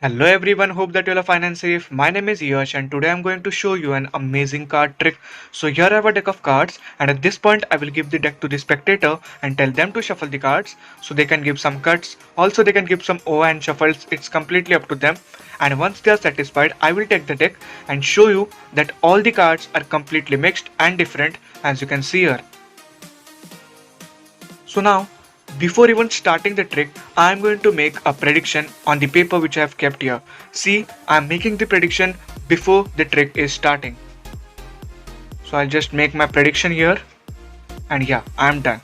Hello everyone, hope that you all are fine and safe. My name is Yash and today I'm going to show you an amazing card trick. So here I have a deck of cards and at this point I will give the deck to the spectator and tell them to shuffle the cards so they can give some cuts. Also they can give some O and shuffles, it's completely up to them. And once they are satisfied, I will take the deck and show you that all the cards are completely mixed and different as you can see here. So now, before even starting the trick, I am going to make a prediction on the paper which I have kept here. See, I am making the prediction before the trick is starting. So I'll just make my prediction here and yeah, I am done.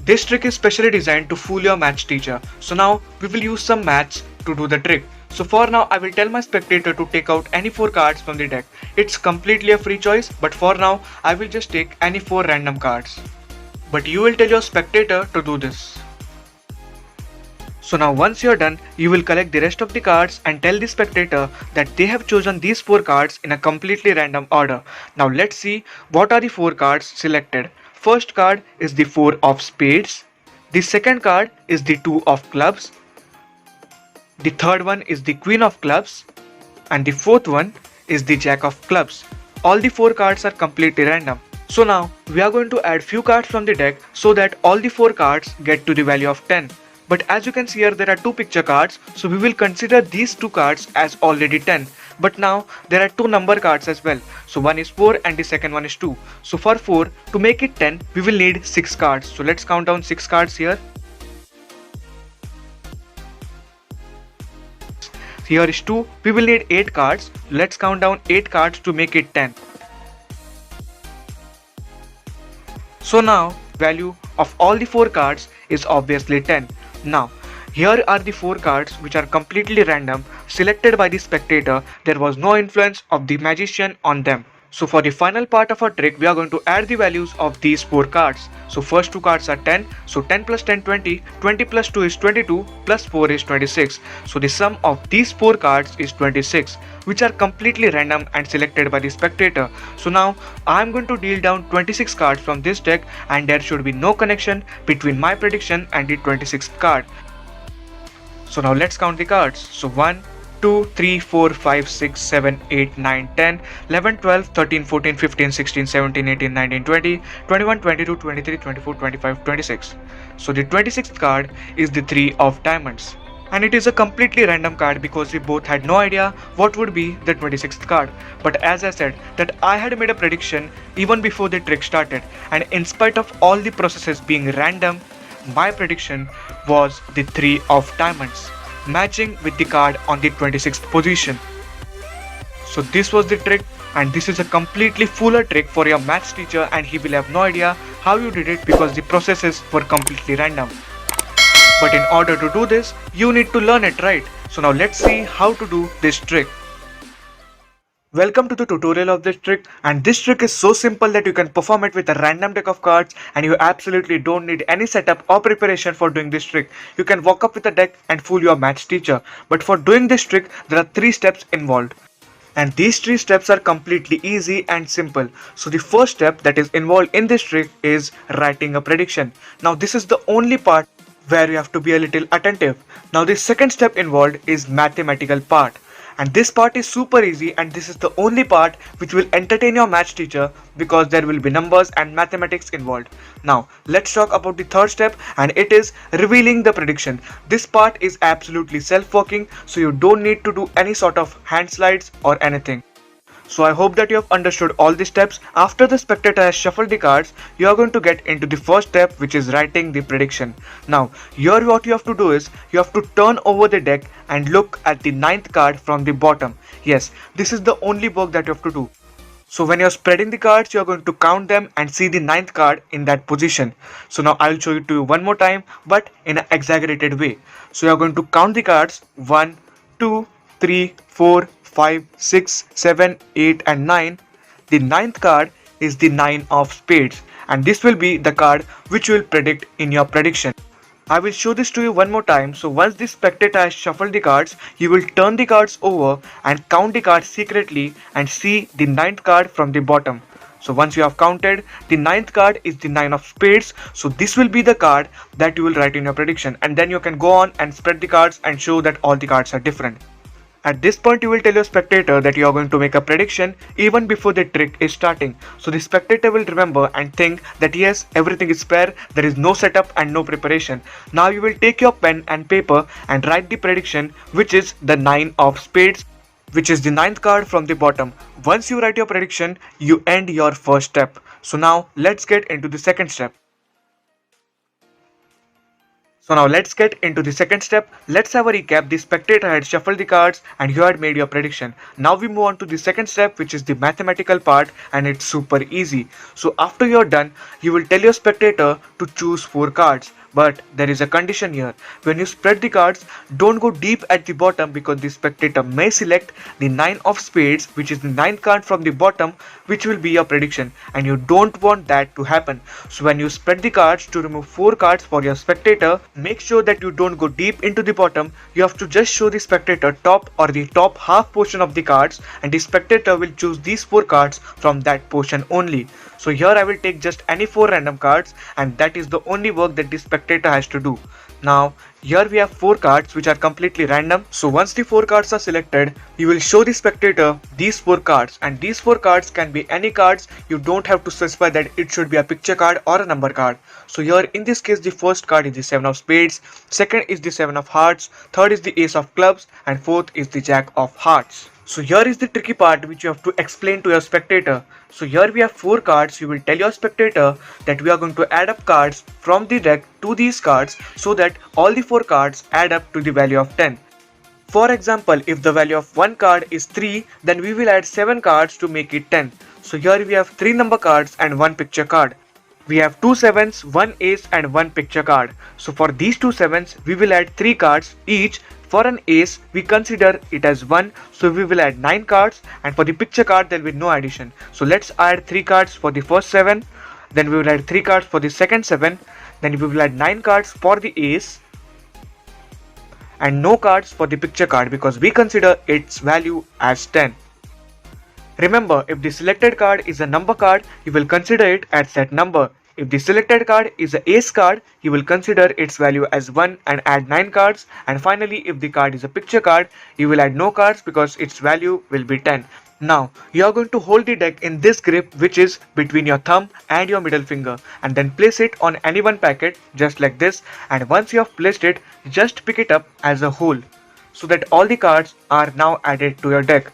This trick is specially designed to fool your match teacher. So now we will use some maths to do the trick. So for now I will tell my spectator to take out any 4 cards from the deck. It's completely a free choice, but for now I will just take any 4 random cards. But you will tell your spectator to do this. So now once you're done, you will collect the rest of the cards and tell the spectator that they have chosen these 4 cards in a completely random order. Now let's see what are the 4 cards selected. First card is the 4 of spades. The second card is the 2 of clubs. The third one is the queen of clubs. And the fourth one is the jack of clubs. All the 4 cards are completely random. So now we are going to add few cards from the deck so that all the 4 cards get to the value of 10. But as you can see here, there are 2 picture cards, so we will consider these 2 cards as already 10. But now there are 2 number cards as well. So one is 4 and the second one is 2. So for 4 to make it 10, we will need 6 cards. So let's count down 6 cards here. Here is 2, we will need 8 cards. Let's count down 8 cards to make it 10. So now value of all the 4 cards is obviously 10. Now here are the 4 cards which are completely random, selected by the spectator. There was no influence of the magician on them. So for the final part of our trick, we are going to add the values of these 4 cards. So first 2 cards are 10, so 10 plus 10 20, 20 plus 2 is 22, plus 4 is 26. So the sum of these 4 cards is 26, which are completely random and selected by the spectator. So now I am going to deal down 26 cards from this deck and there should be no connection between my prediction and the 26th card. So now let's count the cards. So 1, 2, 3, 4, 5, 6, 7, 8, 9, 10, 11, 12, 13, 14, 15, 16, 17, 18, 19, 20, 21, 22, 23, 24, 25, 26. So the 26th card is the 3 of diamonds. And it is a completely random card because we both had no idea what would be the 26th card. But as I said that I had made a prediction even before the trick started, and in spite of all the processes being random, my prediction was the 3 of diamonds, matching with the card on the 26th position. So this was the trick, and this is a completely fuller trick for your maths teacher and he will have no idea how you did it because the processes were completely random. But in order to do this, you need to learn it, right? So now let's see how to do this trick. Welcome to the tutorial of this trick, and this trick is so simple that you can perform it with a random deck of cards and you absolutely don't need any setup or preparation for doing this trick. You can walk up with a deck and fool your maths teacher. But for doing this trick, there are 3 steps involved. And these 3 steps are completely easy and simple. So the first step that is involved in this trick is writing a prediction. Now this is the only part where you have to be a little attentive. Now the second step involved is mathematical part. And this part is super easy, and this is the only part which will entertain your maths teacher because there will be numbers and mathematics involved. Now let's talk about the third step, and it is revealing the prediction. This part is absolutely self-working, so you don't need to do any sort of hand slides or anything. So I hope that you have understood all the steps. After the spectator has shuffled the cards, you are going to get into the first step, which is writing the prediction. Now here what you have to do is, you have to turn over the deck and look at the 9th card from the bottom. Yes, this is the only work that you have to do. So when you're spreading the cards, you're going to count them and see the 9th card in that position. So now I'll show it to you one more time, but in an exaggerated way. So you're going to count the cards 1, 2, 3, 4, 5, 6, 7, 8 and 9. The 9th card is the 9 of spades, and this will be the card which you will predict in your prediction. I will show this to you one more time. So once the spectator has shuffled the cards, you will turn the cards over and count the cards secretly and see the 9th card from the bottom. So once you have counted, the ninth card is the 9 of spades. So this will be the card that you will write in your prediction, and then you can go on and spread the cards and show that all the cards are different. At this point, you will tell your spectator that you are going to make a prediction even before the trick is starting. So the spectator will remember and think that yes, everything is fair, there is no setup and no preparation. Now you will take your pen and paper and write the prediction, which is the 9 of spades, which is the ninth card from the bottom. Once you write your prediction, you end your first step. So now let's get into the second step. So now let's get into the second step. Let's have a recap. The spectator had shuffled the cards and you had made your prediction. Now we move on to the second step, which is the mathematical part, and it's super easy. So after you're done, you will tell your spectator to choose 4 cards. But there is a condition here. When you spread the cards, don't go deep at the bottom because the spectator may select the 9 of spades, which is the ninth card from the bottom, which will be your prediction, and you don't want that to happen. So when you spread the cards to remove 4 cards for your spectator, make sure that you don't go deep into the bottom. You have to just show the spectator top or the top half portion of the cards, and the spectator will choose these 4 cards from that portion only. So here I will take just any 4 random cards, and that is the only work that the spectator has to do. Now here we have 4 cards which are completely random. So once the 4 cards are selected, you will show the spectator these 4 cards, and these 4 cards can be any cards. You don't have to specify that it should be a picture card or a number card. So here in this case, the first card is the 7 of spades, second is the 7 of hearts, third is the ace of clubs, and fourth is the jack of hearts. So here is the tricky part which you have to explain to your spectator. So here we have 4 cards. You will tell your spectator that we are going to add up cards from the deck to these cards so that all the 4 cards add up to the value of 10. For example, if the value of one card is 3, then we will add 7 cards to make it 10. So here we have 3 number cards and 1 picture card. We have 2 sevens, 1 ace and 1 picture card. So for these 2 sevens, we will add 3 cards each. For an ace, we consider it as 1, so we will add 9 cards, and for the picture card there will be no addition. So let's add 3 cards for the first 7, then we will add 3 cards for the second 7, then we will add 9 cards for the ace, and no cards for the picture card because we consider its value as 10. Remember, if the selected card is a number card, you will consider it as that number. If the selected card is an ace card, you will consider its value as 1 and add 9 cards. And finally, if the card is a picture card, you will add no cards because its value will be 10. Now, you are going to hold the deck in this grip, which is between your thumb and your middle finger, and then place it on any one packet just like this. And once you have placed it, just pick it up as a whole so that all the cards are now added to your deck.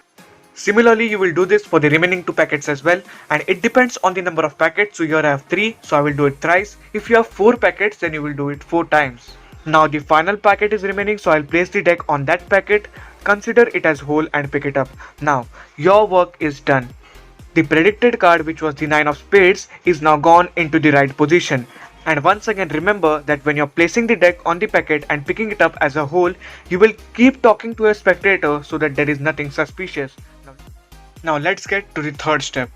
Similarly, you will do this for the remaining 2 packets as well, and it depends on the number of packets. So here I have 3, so I will do it thrice. If you have 4 packets, then you will do it 4 times. Now the final packet is remaining, so I'll place the deck on that packet, consider it as whole and pick it up. Now your work is done. The predicted card, which was the 9 of spades, is now gone into the right position. And once again, remember that when you're placing the deck on the packet and picking it up as a whole, you will keep talking to a spectator so that there is nothing suspicious. Now let's get to the third step.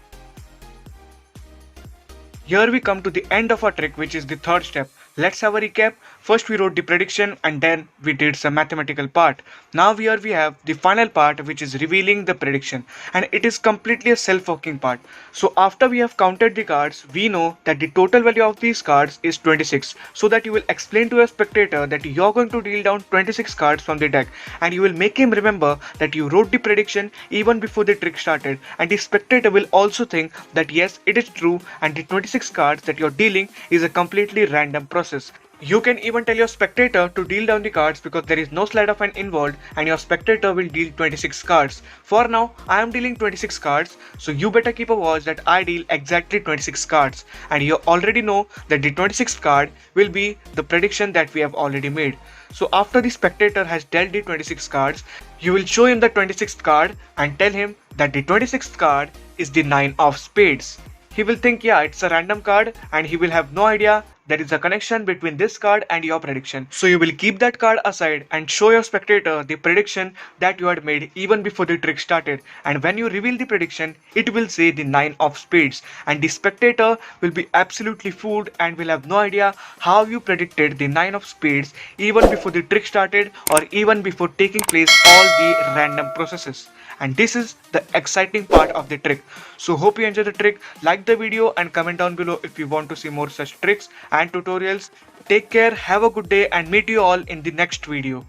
Here we come to the end of our trick, which is the third step. Let's have a recap. First we wrote the prediction and then we did some mathematical part. Now here we have the final part, which is revealing the prediction, and it is completely a self-working part. So after we have counted the cards, we know that the total value of these cards is 26, so that you will explain to a spectator that you're going to deal down 26 cards from the deck, and you will make him remember that you wrote the prediction even before the trick started, and the spectator will also think that yes, it is true, and the 26 cards that you're dealing is a completely random process. You can even tell your spectator to deal down the cards because there is no sleight of hand involved, and your spectator will deal 26 cards. For now, I am dealing 26 cards, so you better keep a watch that I deal exactly 26 cards, and you already know that the 26th card will be the prediction that we have already made. So after the spectator has dealt the 26 cards, you will show him the 26th card and tell him that the 26th card is the 9 of spades. He will think, yeah, it's a random card, and he will have no idea there is a connection between this card and your prediction. So you will keep that card aside and show your spectator the prediction that you had made even before the trick started. And when you reveal the prediction, it will say the 9 of spades, and the spectator will be absolutely fooled and will have no idea how you predicted the 9 of spades even before the trick started or even before taking place all the random processes. And this is the exciting part of the trick. So hope you enjoy the trick. Like the video and comment down below if you want to see more such tricks and tutorials. Take care, have a good day, and meet you all in the next video.